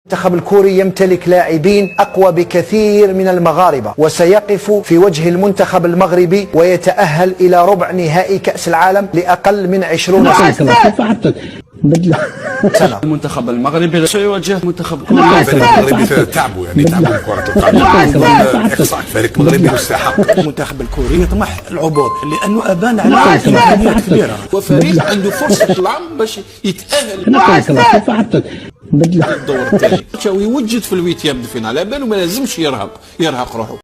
المنتخب الكوري يمتلك لاعبين أقوى بكثير من المغاربة، وسيقف في وجه المنتخب المغربي ويتأهل إلى ربع نهائي كأس العالم لأقل من 20 سنة. المنتخب المغربي سيواجه المنتخب الكوري. المغربي تعبوا كرة القدم، إقصاء الفريق المغربي مستحق. المنتخب الكوري يطمح العبور لأنه أبان على إمكانيات كبيرة، وفريق عنده فرصة طلع باش يتأهل الدور الثاني ويوجد في الويتيام دو فينال، على بالو ما لازمش يرهق روحه.